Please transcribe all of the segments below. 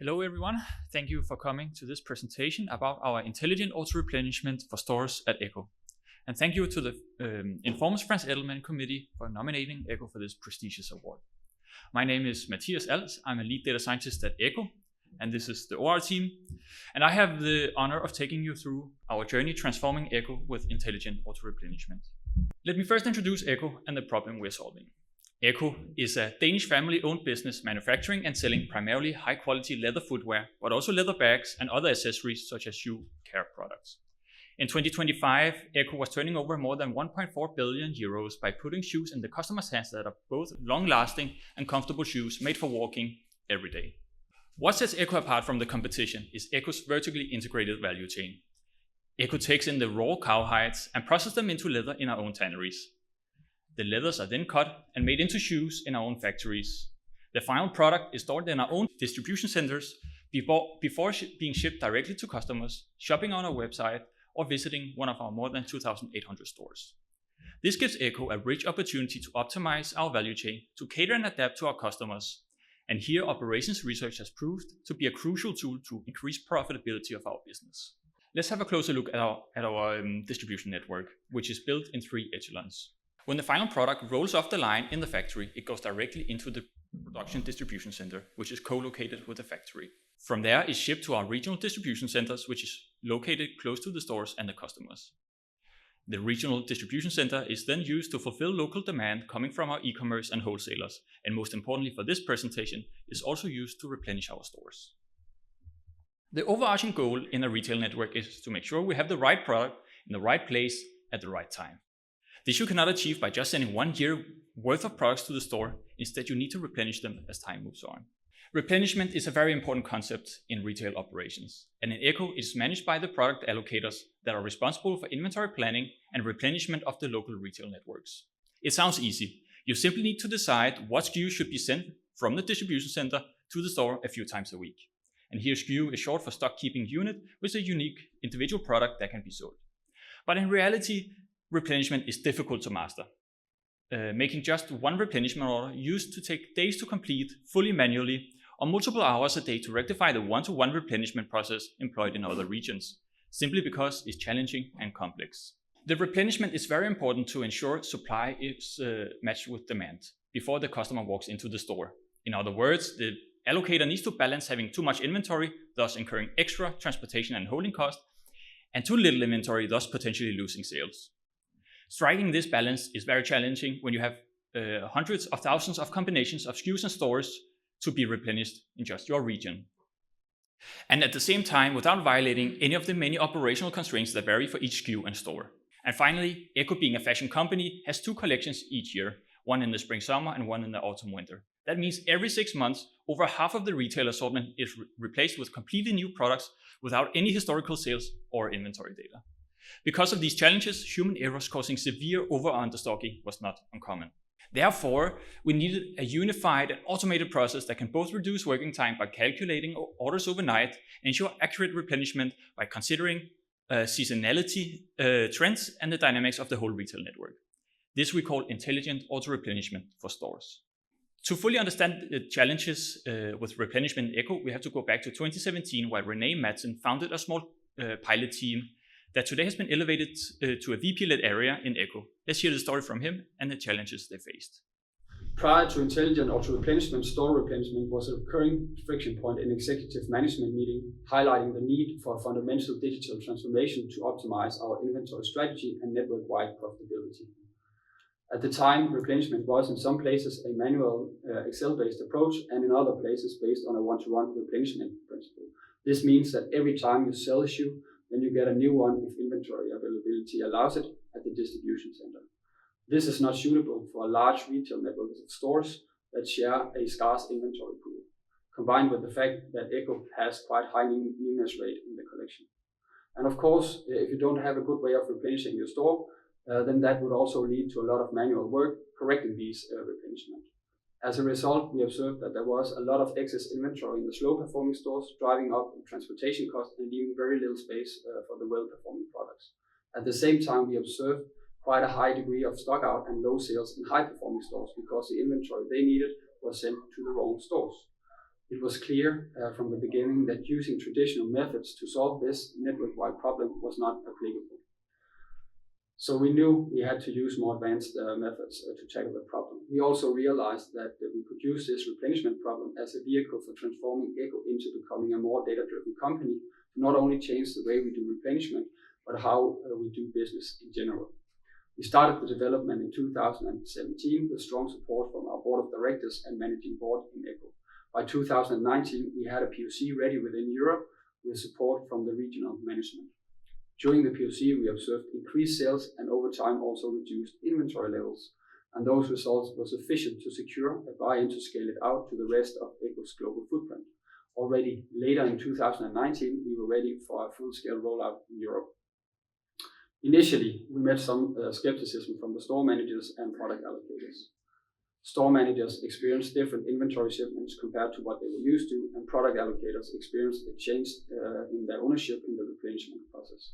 Hello everyone, thank you for coming to this presentation about our intelligent auto-replenishment for stores at ECCO. And thank you to the Informers France Edelman committee for nominating ECCO for this prestigious award. My name is Mathias Als, I'm a lead data scientist at ECCO, and this is the OR team. And I have the honor of taking you through our journey transforming ECCO with intelligent auto-replenishment. Let me first introduce ECCO and the problem we're solving. ECCO is a Danish family-owned business manufacturing and selling primarily high-quality leather footwear, but also leather bags and other accessories such as shoe care products. In 2025, ECCO was turning over more than 1.4 billion euros by putting shoes in the customer's hands that are both long-lasting and comfortable shoes made for walking every day. What sets ECCO apart from the competition is ECCO's vertically integrated value chain. ECCO takes in the raw cow hides and processes them into leather in our own tanneries. The leathers are then cut and made into shoes in our own factories. The final product is stored in our own distribution centers before being shipped directly to customers, shopping on our website, or visiting one of our more than 2,800 stores. This gives ECCO a rich opportunity to optimize our value chain, to cater and adapt to our customers. And here operations research has proved to be a crucial tool to increase profitability of our business. Let's have a closer look at our distribution network, which is built in 3 echelons. When the final product rolls off the line in the factory, it goes directly into the production distribution center, which is co-located with the factory. From there, it's shipped to our regional distribution centers, which is located close to the stores and the customers. The regional distribution center is then used to fulfill local demand coming from our e-commerce and wholesalers, and most importantly for this presentation, is also used to replenish our stores. The overarching goal in a retail network is to make sure we have the right product in the right place at the right time. This you cannot achieve by just sending 1 year worth of products to the store. Instead, you need to replenish them as time moves on. Replenishment is a very important concept in retail operations, and in ECCO it is managed by the product allocators that are responsible for inventory planning and replenishment of the local retail networks. It sounds easy. You simply need to decide what SKU should be sent from the distribution center to the store a few times a week. And here SKU is short for stock keeping unit, with a unique individual product that can be sold. But in reality, replenishment is difficult to master. Making just one replenishment order used to take days to complete fully manually, or multiple hours a day to rectify the one-to-one replenishment process employed in other regions, simply because it's challenging and complex. The replenishment is very important to ensure supply is matched with demand before the customer walks into the store. In other words, the allocator needs to balance having too much inventory, thus incurring extra transportation and holding cost, and too little inventory, thus potentially losing sales. Striking this balance is very challenging when you have hundreds of thousands of combinations of SKUs and stores to be replenished in just your region. And at the same time, without violating any of the many operational constraints that vary for each SKU and store. And finally, ECCO, being a fashion company, has 2 collections each year, one in the spring-summer and one in the autumn-winter. That means every 6 months, over half of the retail assortment is replaced with completely new products without any historical sales or inventory data. Because of these challenges, human errors causing severe over-understocking was not uncommon. Therefore, we needed a unified and automated process that can both reduce working time by calculating orders overnight and ensure accurate replenishment by considering seasonality trends and the dynamics of the whole retail network. This we call intelligent auto-replenishment for stores. To fully understand the challenges with replenishment in ECCO, we have to go back to 2017, where René Madsen founded a small pilot team that today has been elevated to a VP-led area in ECCO. Let's hear the story from him and the challenges they faced. Prior to intelligent auto-replenishment, store replenishment was a recurring friction point in executive management meeting, highlighting the need for a fundamental digital transformation to optimize our inventory strategy and network-wide profitability. At the time, replenishment was in some places a manual Excel-based approach, and in other places based on a one-to-one replenishment principle. This means that every time you sell a shoe, then you get a new one if inventory availability allows it at the distribution center. This is not suitable for a large retail network of stores that share a scarce inventory pool, combined with the fact that ECCO has quite high newness rate in the collection. And of course, if you don't have a good way of replenishing your store, then that would also lead to a lot of manual work correcting these replenishment. As a result, we observed that there was a lot of excess inventory in the slow-performing stores, driving up transportation costs and leaving very little space for the well-performing products. At the same time, we observed quite a high degree of stock out and low sales in high-performing stores because the inventory they needed was sent to the wrong stores. It was clear from the beginning that using traditional methods to solve this network-wide problem was not applicable. So we knew we had to use more advanced methods to tackle the problem. We also realized that we could use this replenishment problem as a vehicle for transforming ECCO into becoming a more data-driven company to not only change the way we do replenishment, but how we do business in general. We started the development in 2017 with strong support from our board of directors and managing board in ECCO. By 2019, we had a POC ready within Europe with support from the regional management. During the POC, we observed increased sales and over time also reduced inventory levels, and those results were sufficient to secure a buy-in to scale it out to the rest of ECCO's global footprint. Already later in 2019, we were ready for a full-scale rollout in Europe. Initially, we met some skepticism from the store managers and product allocators. Store managers experienced different inventory shipments compared to what they were used to, and product allocators experienced a change in their ownership in the replenishment process.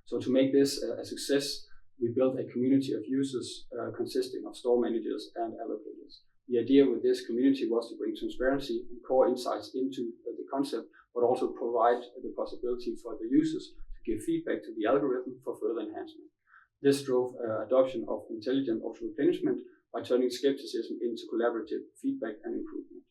So to make this a success, we built a community of users consisting of store managers and allocators. The idea with this community was to bring transparency and core insights into the concept, but also provide the possibility for the users to give feedback to the algorithm for further enhancement. This drove adoption of intelligent auto-replenishment by turning skepticism into collaborative feedback and improvement.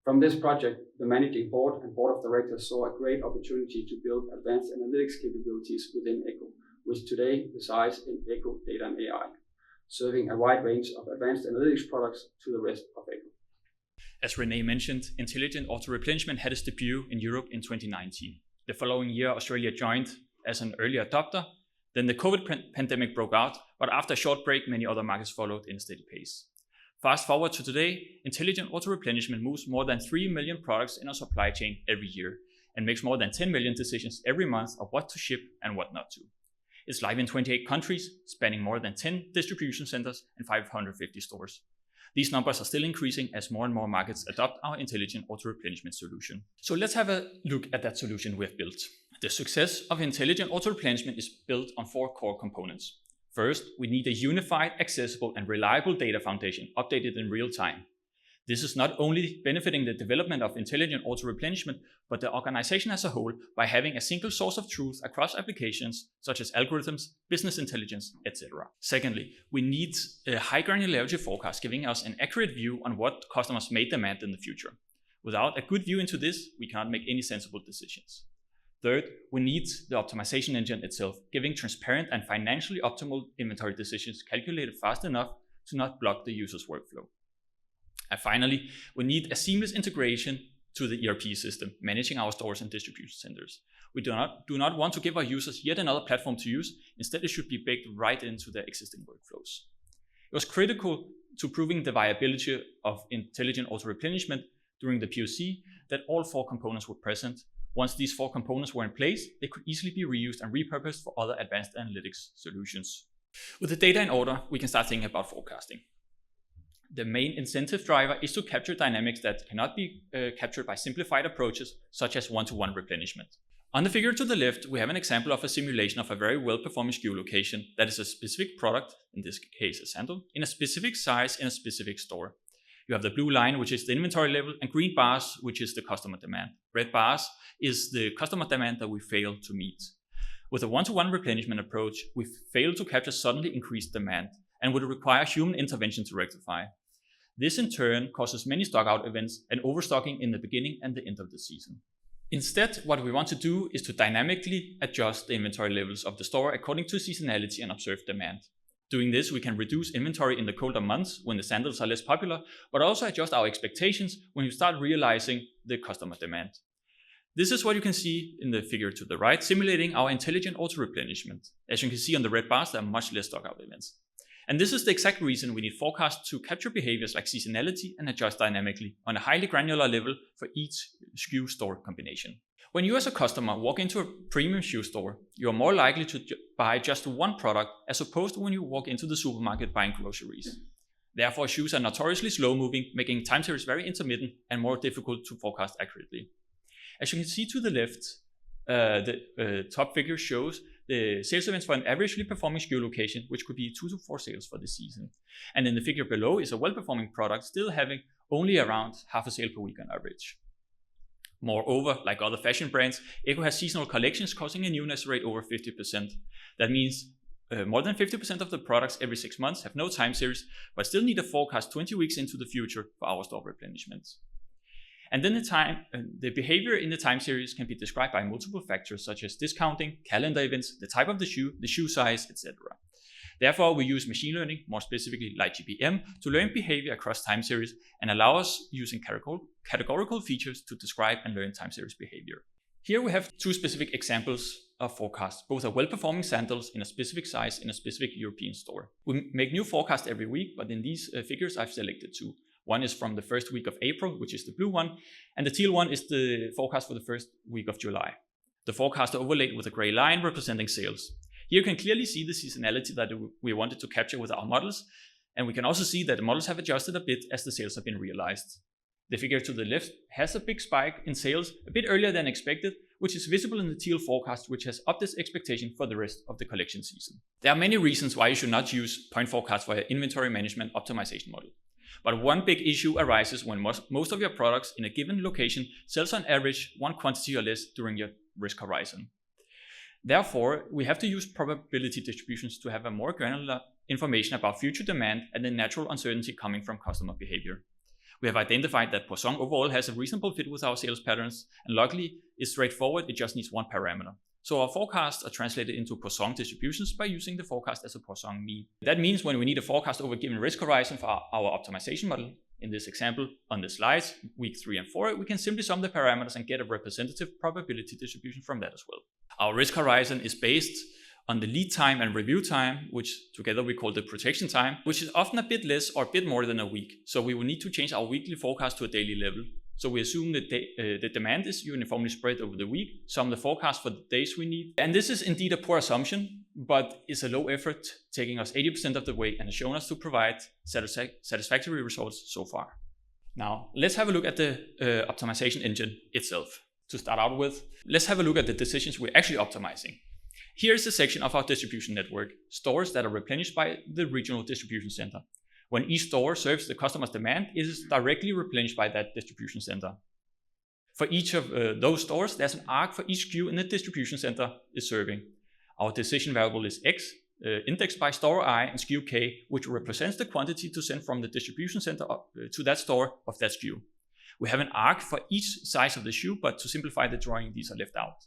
From this project, the managing board and board of directors saw a great opportunity to build advanced analytics capabilities within ECCO, which today resides in ECCO Data and AI, serving a wide range of advanced analytics products to the rest of ECCO. As René mentioned, intelligent auto-replenishment had its debut in Europe in 2019. The following year, Australia joined as an early adopter. Then the COVID pandemic broke out, but after a short break, many other markets followed in a steady pace. Fast forward to today, intelligent auto-replenishment moves more than 3 million products in our supply chain every year and makes more than 10 million decisions every month of what to ship and what not to. It's live in 28 countries, spanning more than 10 distribution centers and 550 stores. These numbers are still increasing as more and more markets adopt our intelligent auto-replenishment solution. So let's have a look at that solution we have built. The success of intelligent auto-replenishment is built on 4 core components. First, we need a unified, accessible, and reliable data foundation updated in real time. This is not only benefiting the development of intelligent auto-replenishment, but the organization as a whole by having a single source of truth across applications such as algorithms, business intelligence, etc. Secondly, we need a high granularity forecast giving us an accurate view on what customers may demand in the future. Without a good view into this, we cannot make any sensible decisions. Third, we need the optimization engine itself, giving transparent and financially optimal inventory decisions calculated fast enough to not block the user's workflow. And finally, we need a seamless integration to the ERP system, managing our stores and distribution centers. We do not want to give our users yet another platform to use. Instead, it should be baked right into their existing workflows. It was critical to proving the viability of intelligent auto-replenishment during the POC that all 4 components were present. Once these 4 components were in place, they could easily be reused and repurposed for other advanced analytics solutions. With the data in order, we can start thinking about forecasting. The main incentive driver is to capture dynamics that cannot be captured by simplified approaches, such as one-to-one replenishment. On the figure to the left, we have an example of a simulation of a very well-performing geolocation that is a specific product, in this case a sandal, in a specific size in a specific store. You have the blue line, which is the inventory level, and green bars, which is the customer demand. Red bars is the customer demand that we fail to meet. With a one-to-one replenishment approach, we fail to capture suddenly increased demand and would require human intervention to rectify. This in turn causes many stockout events and overstocking in the beginning and the end of the season. Instead, what we want to do is to dynamically adjust the inventory levels of the store according to seasonality and observed demand. Doing this, we can reduce inventory in the colder months when the sandals are less popular, but also adjust our expectations when we start realizing the customer demand. This is what you can see in the figure to the right, simulating our intelligent auto-replenishment. As you can see on the red bars, there are much less stockout events. And this is the exact reason we need forecasts to capture behaviors like seasonality and adjust dynamically on a highly granular level for each SKU store combination. When you as a customer walk into a premium shoe store, you are more likely to buy just one product as opposed to when you walk into the supermarket buying groceries. Therefore, shoes are notoriously slow-moving, making time series very intermittent and more difficult to forecast accurately. As you can see to the left, the top figure shows the sales events for an averagely performing SKU location, which could be 2 to 4 sales for the season. And in the figure below is a well-performing product still having only around half a sale per week on average. Moreover, like other fashion brands, ECCO has seasonal collections causing a newness rate over 50%. That means more than 50% of the products every 6 months have no time series, but still need a forecast 20 weeks into the future for our store replenishments. And then the behavior in the time series can be described by multiple factors such as discounting, calendar events, the type of the shoe size, etc. Therefore, we use machine learning, more specifically like GPM, to learn behavior across time series and allow us using categorical features to describe and learn time series behavior. Here we have 2 specific examples of forecasts. Both are well-performing sandals in a specific size in a specific European store. We make new forecasts every week, but in these figures I've selected 2. One is from the first week of April, which is the blue one, and the teal one is the forecast for the first week of July. The forecasts are overlaid with a gray line representing sales. Here you can clearly see the seasonality that we wanted to capture with our models, and we can also see that the models have adjusted a bit as the sales have been realized. The figure to the left has a big spike in sales a bit earlier than expected, which is visible in the teal forecast, which has upped its expectation for the rest of the collection season. There are many reasons why you should not use point forecasts for your inventory management optimization model. But one big issue arises when most of your products in a given location sells on average one quantity or less during your risk horizon. Therefore, we have to use probability distributions to have a more granular information about future demand and the natural uncertainty coming from customer behavior. We have identified that Poisson overall has a reasonable fit with our sales patterns, and luckily it's straightforward, it just needs one parameter. So our forecasts are translated into Poisson distributions by using the forecast as a Poisson mean. That means when we need a forecast over a given risk horizon for our optimization model, in this example on the slides, week 3 and 4, we can simply sum the parameters and get a representative probability distribution from that as well. Our risk horizon is based on the lead time and review time, which together we call the protection time, which is often a bit less or a bit more than a week. So we will need to change our weekly forecast to a daily level. So we assume that the demand is uniformly spread over the week, sum the forecast for the days we need. And this is indeed a poor assumption, but it's a low effort, taking us 80% of the way and has shown us to provide satisfactory results so far. Now, let's have a look at the optimization engine itself. To start out with, let's have a look at the decisions we're actually optimizing. Here's a section of our distribution network, stores that are replenished by the regional distribution center. When each store serves the customer's demand, it is directly replenished by that distribution center. For each of those stores, there's an arc for each SKU in the distribution center is serving. Our decision variable is X, indexed by store I and SKU K, which represents the quantity to send from the distribution center to that store of that SKU. We have an arc for each size of the shoe, but to simplify the drawing, these are left out.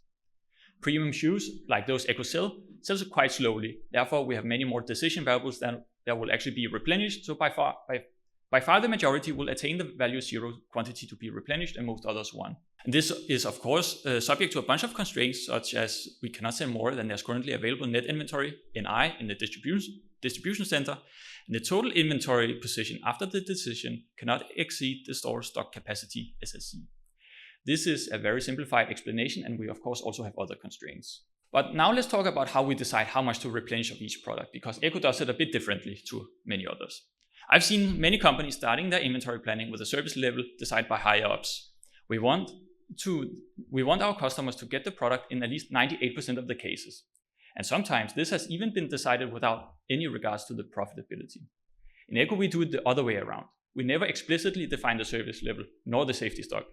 Premium shoes, like those ECCO sells quite slowly. Therefore, we have many more decision variables that will actually be replenished. So by far the majority will attain the value 0 quantity to be replenished, and most others 1. And this is of course subject to a bunch of constraints, such as we cannot sell more than there's currently available net inventory NI in the distribution center, and the total inventory position after the decision cannot exceed the store stock capacity SSC. This is a very simplified explanation, and we of course also have other constraints. But now let's talk about how we decide how much to replenish of each product, because ECCO does it a bit differently to many others. I've seen many companies starting their inventory planning with a service level decided by higher ups. We want our customers to get the product in at least 98% of the cases. And sometimes this has even been decided without any regards to the profitability. In ECCO, we do it the other way around. We never explicitly define the service level nor the safety stock.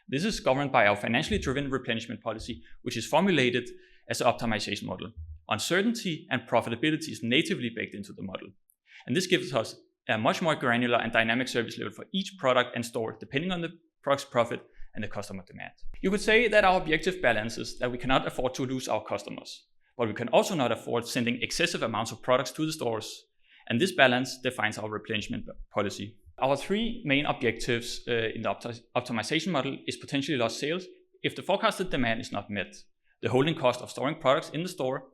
This is governed by our financially driven replenishment policy, which is formulated as an optimization model. Uncertainty and profitability is natively baked into the model. And this gives us a much more granular and dynamic service level for each product and store, depending on the product's profit and the customer demand. You could say that our objective balances that we cannot afford to lose our customers, but we can also not afford sending excessive amounts of products to the stores. And this balance defines our replenishment policy. Our 3 main objectives in the optimization model is potentially lost sales if the forecasted demand is not met, the holding cost of storing products in the store,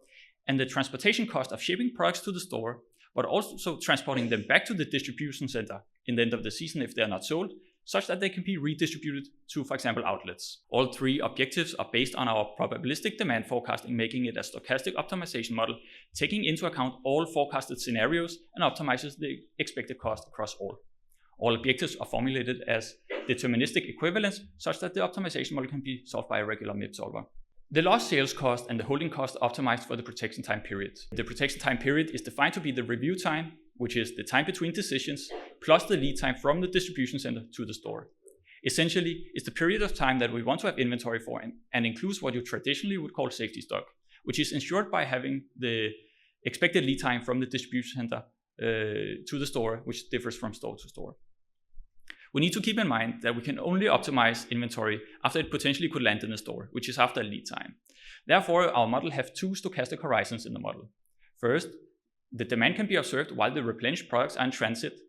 and the transportation cost of shipping products to the store, but also transporting them back to the distribution center in the end of the season if they are not sold, such that they can be redistributed to, for example, outlets. All 3 objectives are based on our probabilistic demand forecasting, making it a stochastic optimization model, taking into account all forecasted scenarios and optimizes the expected cost across all. All objectives are formulated as deterministic equivalence, such that the optimization model can be solved by a regular MIP solver. The lost sales cost and the holding cost are optimized for the protection time period. The protection time period is defined to be the review time, which is the time between decisions, plus the lead time from the distribution center to the store. Essentially, it's the period of time that we want to have inventory for and includes what you traditionally would call safety stock, which is ensured by having the expected lead time from the distribution center to the store, which differs from store to store. We need to keep in mind that we can only optimize inventory after it potentially could land in the store, which is after lead time. Therefore, our model has two stochastic horizons in the model. First, the demand can be observed while the replenished products are in transit,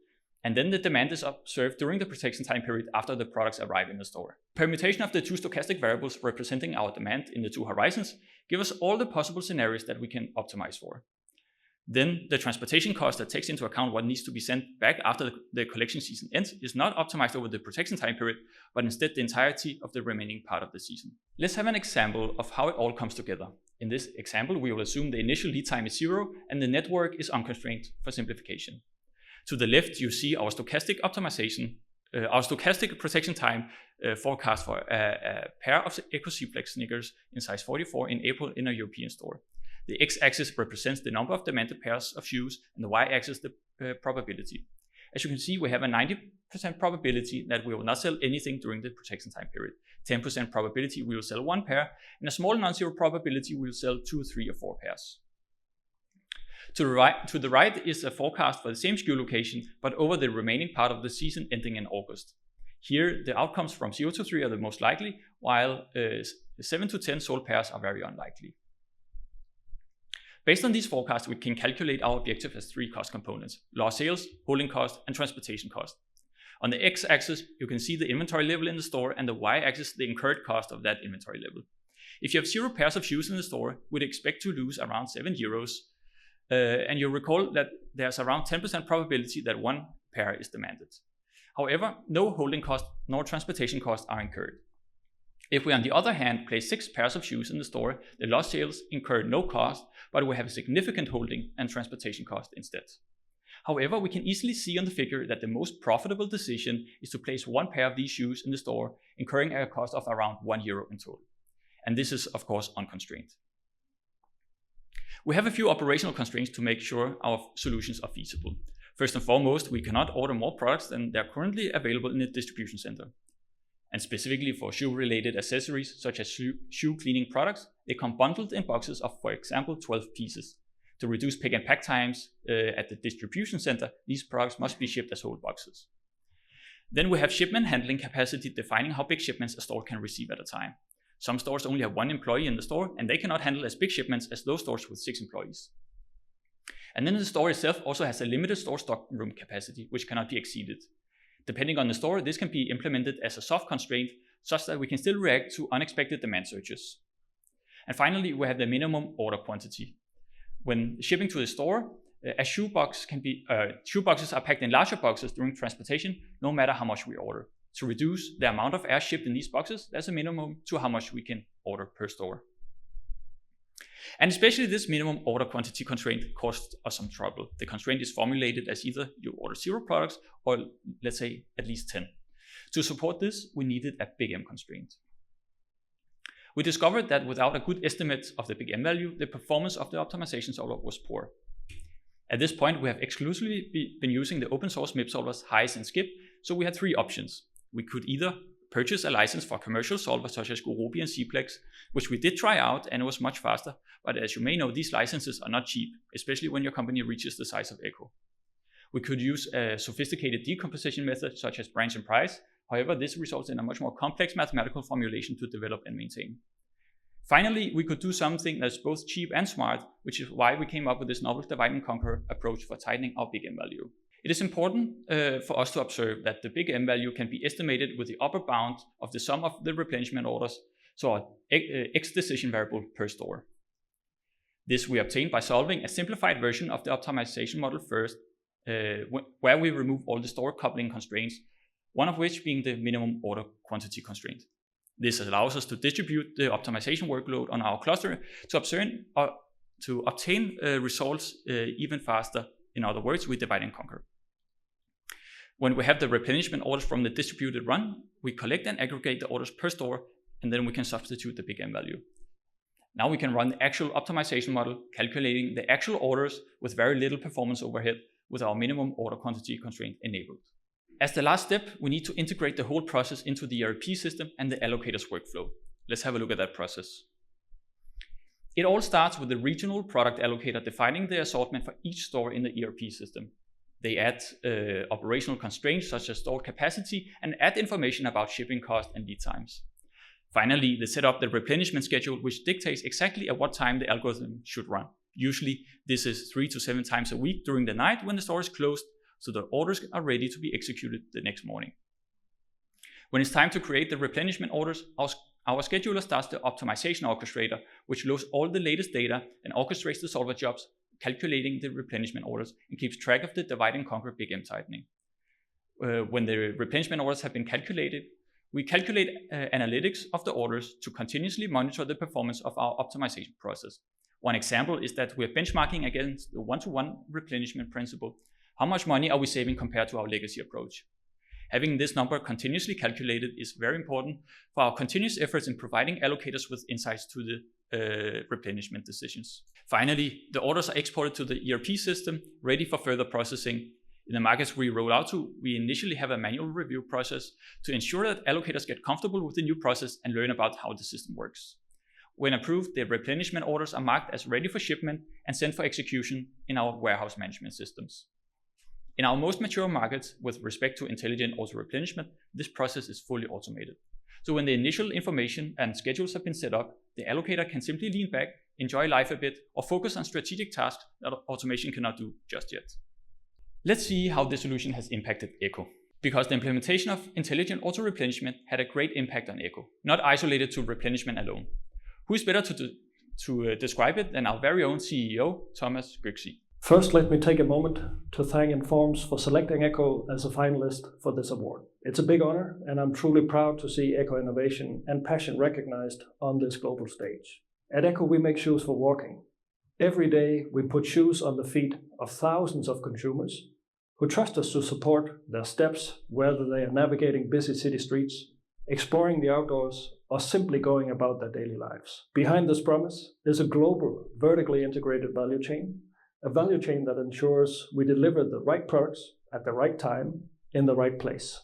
and then the demand is observed during the protection time period after the products arrive in the store. Permutation of the two stochastic variables representing our demand in the two horizons give us all the possible scenarios that we can optimize for. Then the transportation cost that takes into account what needs to be sent back after the collection season ends is not optimized over the protection time period, but instead the entirety of the remaining part of the season. Let's have an example of how it all comes together. In this example, we will assume the initial lead time is 0 and the network is unconstrained for simplification. To the left, you see our stochastic optimization, our stochastic protection time forecast for a pair of ECCO Cplex sneakers in size 44 in April in a European store. The x-axis represents the number of demanded pairs of shoes and the y-axis the probability. As you can see, we have a 90% probability that we will not sell anything during the protection time period, 10% probability we will sell 1 pair, and a small non-zero probability we will sell 2, 3, or 4 pairs. To the right is a forecast for the same SKU location, but over the remaining part of the season ending in August. Here, the outcomes from 0 to 3 are the most likely, while 7 to 10 sold pairs are very unlikely. Based on these forecasts, we can calculate our objective as 3 cost components: lost sales, holding cost, and transportation cost. On the x-axis, you can see the inventory level in the store, and the y-axis the incurred cost of that inventory level. If you have 0 pairs of shoes in the store, we'd expect to lose around €7. And you'll recall that there's around 10% probability that 1 pair is demanded. However, no holding cost nor transportation costs are incurred. If we, on the other hand, place 6 pairs of shoes in the store, the lost sales incur no cost, but we have a significant holding and transportation cost instead. However, we can easily see on the figure that the most profitable decision is to place 1 pair of these shoes in the store, incurring a cost of around €1 in total. And this is, of course, unconstrained. We have a few operational constraints to make sure our solutions are feasible. First and foremost, we cannot order more products than are currently available in the distribution center. And specifically for shoe-related accessories, such as shoe cleaning products, they come bundled in boxes of, for example, 12 pieces. To reduce pick and pack times at the distribution center, these products must be shipped as whole boxes. Then we have shipment handling capacity defining how big shipments a store can receive at a time. Some stores only have 1 employee in the store, and they cannot handle as big shipments as those stores with 6 employees. And then the store itself also has a limited store stock room capacity, which cannot be exceeded. Depending on the store, this can be implemented as a soft constraint, such that we can still react to unexpected demand surges. And finally, we have the minimum order quantity. When shipping to the store, shoeboxes are packed in larger boxes during transportation, no matter how much we order. To reduce the amount of air shipped in these boxes, there's a minimum to how much we can order per store. And especially this minimum order quantity constraint caused us some trouble. The constraint is formulated as either you order 0 products or, let's say, at least 10. To support this, we needed a big M constraint. We discovered that without a good estimate of the big M value, the performance of the optimization solver was poor. At this point, we have exclusively been using the open source MIP solvers Heis and Skip, so we had 3 options. We could either purchase a license for commercial solvers such as Gurobi and Cplex, which we did try out and it was much faster, but as you may know, these licenses are not cheap, especially when your company reaches the size of ECCO. We could use a sophisticated decomposition method such as branch and price. However, this results in a much more complex mathematical formulation to develop and maintain. Finally, we could do something that's both cheap and smart, which is why we came up with this novel divide and conquer approach for tightening our big M value. It is important for us to observe that the big M value can be estimated with the upper bound of the sum of the replenishment orders, so our X decision variable per store. This we obtained by solving a simplified version of the optimization model first, where we remove all the store coupling constraints, one of which being the minimum order quantity constraint. This allows us to distribute the optimization workload on our cluster to obtain results even faster. In other words, we divide and conquer. When we have the replenishment orders from the distributed run, we collect and aggregate the orders per store, and then we can substitute the big M value. Now we can run the actual optimization model, calculating the actual orders with very little performance overhead with our minimum order quantity constraint enabled. As the last step, we need to integrate the whole process into the ERP system and the allocator's workflow. Let's have a look at that process. It all starts with the regional product allocator defining the assortment for each store in the ERP system. They add operational constraints such as store capacity and add information about shipping cost and lead times. Finally, they set up the replenishment schedule, which dictates exactly at what time the algorithm should run. Usually, this is 3 to 7 times a week during the night when the store is closed, so the orders are ready to be executed the next morning. When it's time to create the replenishment orders, our scheduler starts the optimization orchestrator, which loads all the latest data and orchestrates the solver jobs, calculating the replenishment orders and keeps track of the divide and conquer big M tightening. When the replenishment orders have been calculated, we calculate analytics of the orders to continuously monitor the performance of our optimization process. One example is that we are benchmarking against the one-to-one replenishment principle. How much money are we saving compared to our legacy approach? Having this number continuously calculated is very important for our continuous efforts in providing allocators with insights to the replenishment decisions. Finally, the orders are exported to the ERP system, ready for further processing. In the markets we roll out to, we initially have a manual review process to ensure that allocators get comfortable with the new process and learn about how the system works. When approved, the replenishment orders are marked as ready for shipment and sent for execution in our warehouse management systems. In our most mature markets, with respect to intelligent auto-replenishment, this process is fully automated. So when the initial information and schedules have been set up, the allocator can simply lean back, enjoy life a bit, or focus on strategic tasks that automation cannot do just yet. Let's see how this solution has impacted ECCO. Because the implementation of intelligent auto-replenishment had a great impact on ECCO, not isolated to replenishment alone. Who is better to describe it than our very own CEO, Thomas Göksi? First, let me take a moment to thank Informs for selecting ECCO as a finalist for this award. It's a big honor, and I'm truly proud to see ECCO innovation and passion recognized on this global stage. At ECCO, we make shoes for walking. Every day, we put shoes on the feet of thousands of consumers who trust us to support their steps, whether they are navigating busy city streets, exploring the outdoors, or simply going about their daily lives. Behind this promise is a global, vertically integrated value chain, a value chain that ensures we deliver the right products at the right time in the right place.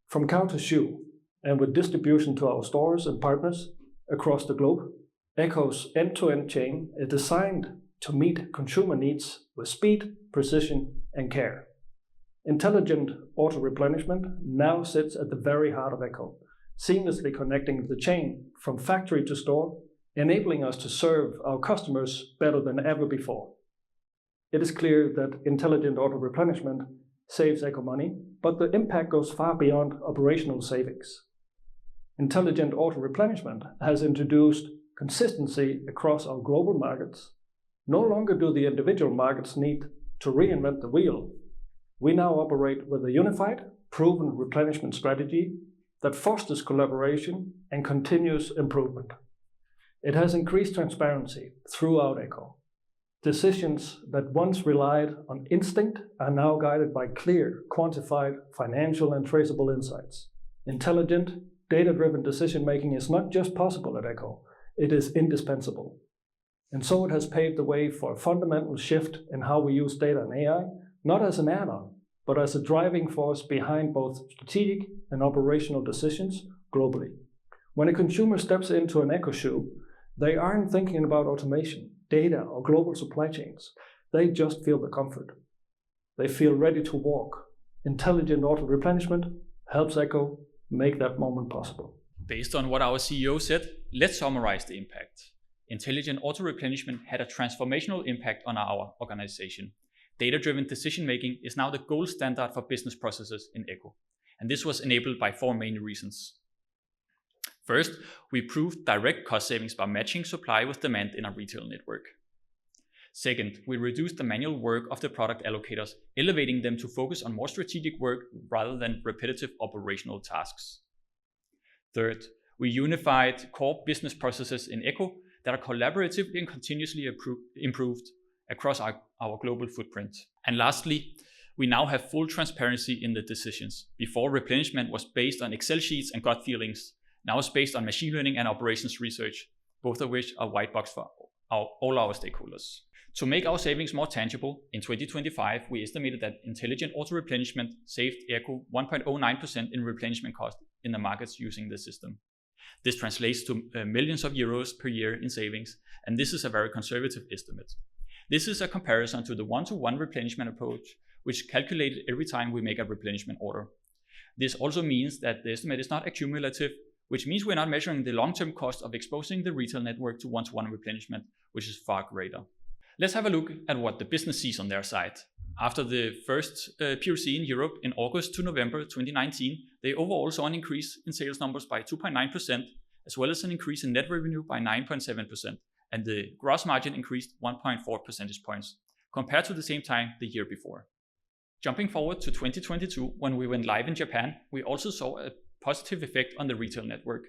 From cow to shoe, and with distribution to our stores and partners across the globe, ECCO's end-to-end chain is designed to meet consumer needs with speed, precision, and care. Intelligent auto-replenishment now sits at the very heart of ECCO, seamlessly connecting the chain from factory to store, enabling us to serve our customers better than ever before. It is clear that intelligent auto-replenishment saves ECCO money, but the impact goes far beyond operational savings. Intelligent auto-replenishment has introduced consistency across our global markets. No longer do the individual markets need to reinvent the wheel. We now operate with a unified, proven replenishment strategy that fosters collaboration and continuous improvement. It has increased transparency throughout ECCO. Decisions that once relied on instinct are now guided by clear, quantified, financial and traceable insights. Intelligent, data-driven decision-making is not just possible at ECCO, it is indispensable. And so it has paved the way for a fundamental shift in how we use data and AI, not as an add-on, but as a driving force behind both strategic and operational decisions globally. When a consumer steps into an ECCO shoe, they aren't thinking about automation, data, or global supply chains. They just feel the comfort. They feel ready to walk. Intelligent auto-replenishment helps ECCO make that moment possible. Based on what our CEO said, let's summarize the impact. Intelligent auto-replenishment had a transformational impact on our organization. Data-driven decision-making is now the gold standard for business processes in ECCO. And this was enabled by 4 main reasons. First, we proved direct cost savings by matching supply with demand in our retail network. Second, we reduced the manual work of the product allocators, elevating them to focus on more strategic work rather than repetitive operational tasks. Third, we unified core business processes in ECCO that are collaboratively and continuously improved across our global footprint. And lastly, we now have full transparency in the decisions. Before, replenishment was based on Excel sheets and gut feelings. Now it's based on machine learning and operations research, both of which are white box for all our stakeholders. To make our savings more tangible, in 2025, we estimated that intelligent auto-replenishment saved ECCO 1.09% in replenishment cost in the markets using the system. This translates to millions of euros per year in savings, and this is a very conservative estimate. This is a comparison to the one-to-one replenishment approach, which calculated every time we make a replenishment order. This also means that the estimate is not accumulative, which means we're not measuring the long-term cost of exposing the retail network to one-to-one replenishment, which is far greater. Let's have a look at what the business sees on their side. After the first POC in Europe in August to November 2019, they overall saw an increase in sales numbers by 2.9%, as well as an increase in net revenue by 9.7%, and the gross margin increased 1.4 percentage points, compared to the same time the year before. Jumping forward to 2022, when we went live in Japan, we also saw a positive effect on the retail network.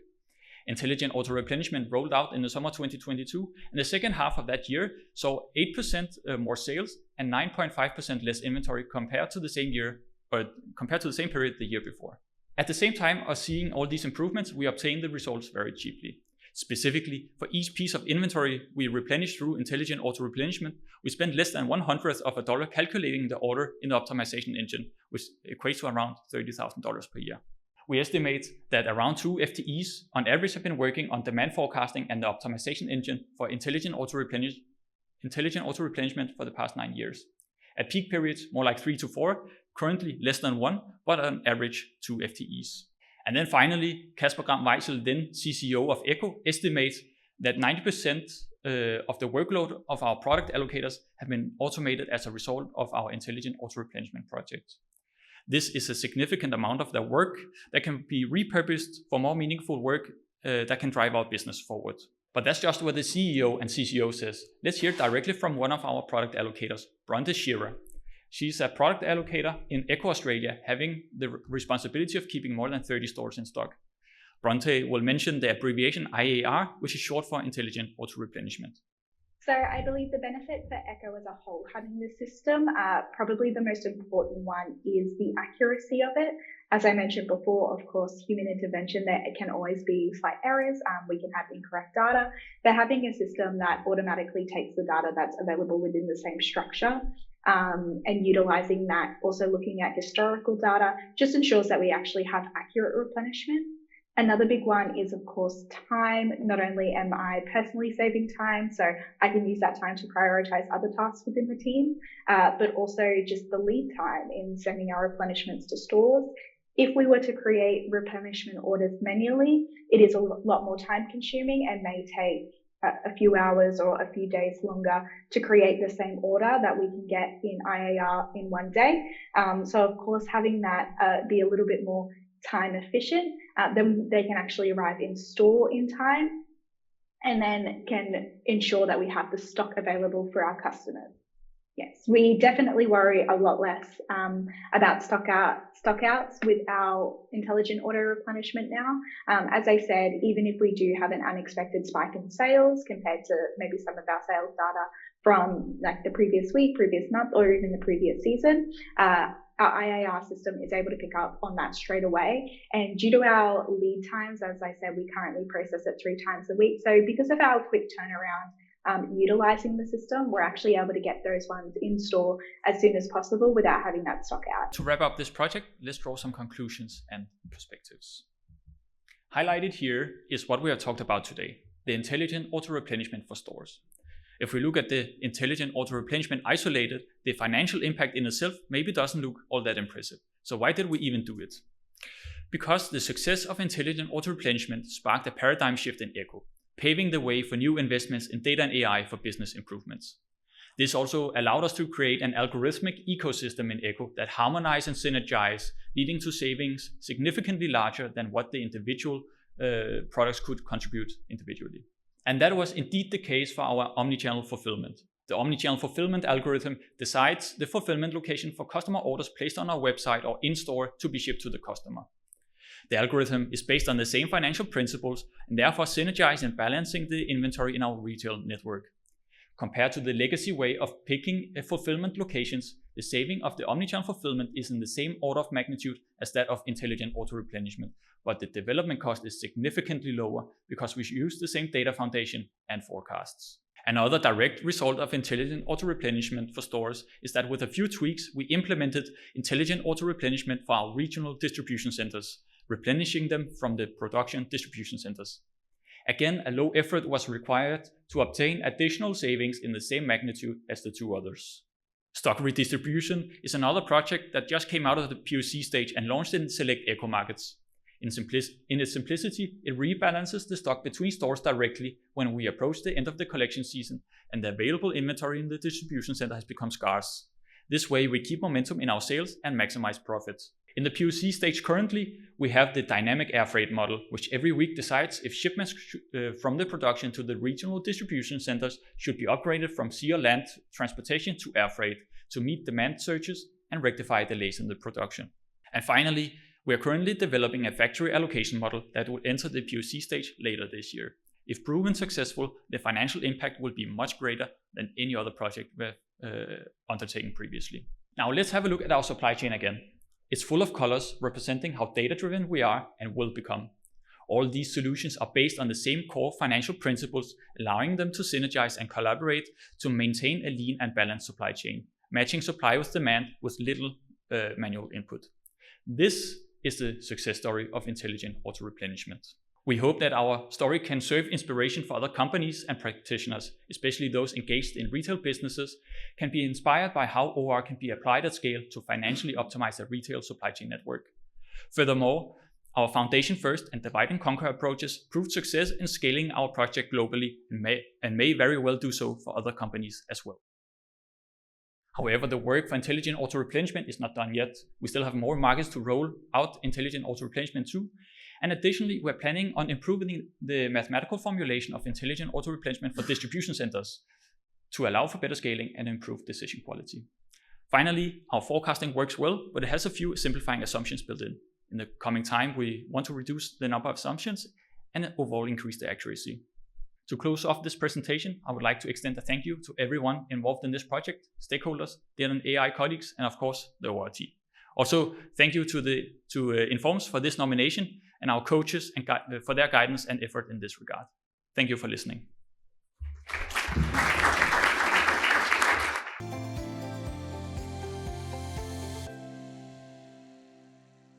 Intelligent auto-replenishment rolled out in the summer 2022, and the second half of that year saw 8% more sales and 9.5% less inventory compared to the same period the year before. At the same time of seeing all these improvements, we obtained the results very cheaply. Specifically, for each piece of inventory we replenish through intelligent auto-replenishment, we spend less than $0.01 calculating the order in the optimization engine, which equates to around $30,000 per year. We estimate that around 2 FTEs on average have been working on demand forecasting and the optimization engine for intelligent auto-replenishment for the past 9 years. At peak periods, more like 3 to 4, currently less than 1, but on average 2 FTEs. And then finally, Kasper Gram-Weisel, then CCO of ECCO, estimates that 90% of the workload of our product allocators have been automated as a result of our intelligent auto-replenishment project. This is a significant amount of their work that can be repurposed for more meaningful work that can drive our business forward. But that's just what the CEO and CCO says. Let's hear directly from one of our product allocators, Bronte Shearer. She's a product allocator in ECCO Australia, having the responsibility of keeping more than 30 stores in stock. Bronte will mention the abbreviation IAR, which is short for Intelligent Auto-Replenishment. So I believe the benefit for ECCO as a whole having this system, probably the most important one is the accuracy of it. As I mentioned before, of course, human intervention, there can always be slight errors. We can have incorrect data, but having a system that automatically takes the data that's available within the same structure and utilizing that, also looking at historical data, just ensures that we actually have accurate replenishment. Another big one is, of course, time. Not only am I personally saving time, so I can use that time to prioritize other tasks within the team, but also just the lead time in sending our replenishments to stores. If we were to create replenishment orders manually, it is a lot more time consuming and may take a few hours or a few days longer to create the same order that we can get in IAR in one day. So of course, having that be a little bit more time efficient, then they can actually arrive in store in time and then can ensure that we have the stock available for our customers. Yes, we definitely worry a lot less about stockouts with our intelligent auto replenishment now. As I said, even if we do have an unexpected spike in sales compared to maybe some of our sales data from like the previous week, previous month, or even the previous season, our IAR system is able to pick up on that straight away. And due to our lead times, as I said, we currently process it 3 times a week. So because of our quick turnaround, utilizing the system, we're actually able to get those ones in store as soon as possible without having that stock out. To wrap up this project, let's draw some conclusions and perspectives. Highlighted here is what we have talked about today, the intelligent auto-replenishment for stores. If we look at the intelligent auto-replenishment isolated, the financial impact in itself maybe doesn't look all that impressive. So why did we even do it? Because the success of intelligent auto-replenishment sparked a paradigm shift in ECCO, paving the way for new investments in data and AI for business improvements. This also allowed us to create an algorithmic ecosystem in ECCO that harmonize and synergize, leading to savings significantly larger than what the individual products could contribute individually. And that was indeed the case for our omnichannel fulfillment. The omnichannel fulfillment algorithm decides the fulfillment location for customer orders placed on our website or in-store to be shipped to the customer. The algorithm is based on the same financial principles and therefore synergize in balancing the inventory in our retail network. Compared to the legacy way of picking fulfillment locations, the saving of the omnichannel fulfillment is in the same order of magnitude as that of intelligent auto-replenishment, but the development cost is significantly lower because we use the same data foundation and forecasts. Another direct result of intelligent auto-replenishment for stores is that with a few tweaks, we implemented intelligent auto-replenishment for our regional distribution centers, replenishing them from the production distribution centers. Again, a low effort was required to obtain additional savings in the same magnitude as the two others. Stock redistribution is another project that just came out of the POC stage and launched in select ECCO markets. In its simplicity, it rebalances the stock between stores directly when we approach the end of the collection season and the available inventory in the distribution center has become scarce. This way, we keep momentum in our sales and maximize profits. In the POC stage currently, we have the dynamic air freight model, which every week decides if shipments from the production to the regional distribution centers should be upgraded from sea or land transportation to air freight to meet demand surges and rectify delays in the production. And finally, we are currently developing a factory allocation model that will enter the POC stage later this year. If proven successful, the financial impact will be much greater than any other project we've undertaken previously. Now let's have a look at our supply chain again. It's full of colors representing how data-driven we are and will become. All these solutions are based on the same core financial principles, allowing them to synergize and collaborate to maintain a lean and balanced supply chain, matching supply with demand with little manual input. This is the success story of intelligent auto-replenishment. We hope that our story can serve inspiration for other companies and practitioners, especially those engaged in retail businesses, can be inspired by how OR can be applied at scale to financially optimize a retail supply chain network. Furthermore, our foundation first and divide and conquer approaches proved success in scaling our project globally and may very well do so for other companies as well. However, the work for intelligent auto-replenishment is not done yet. We still have more markets to roll out intelligent auto-replenishment to. And additionally, we're planning on improving the mathematical formulation of intelligent auto-replenishment for distribution centers to allow for better scaling and improve decision quality. Finally, our forecasting works well, but it has a few simplifying assumptions built in. In the coming time, we want to reduce the number of assumptions and overall increase the accuracy. To close off this presentation, I would like to extend a thank you to everyone involved in this project, stakeholders, Dell AI colleagues, and of course, the ORT. Also, thank you to Informs for this nomination and our coaches and for their guidance and effort in this regard. Thank you for listening.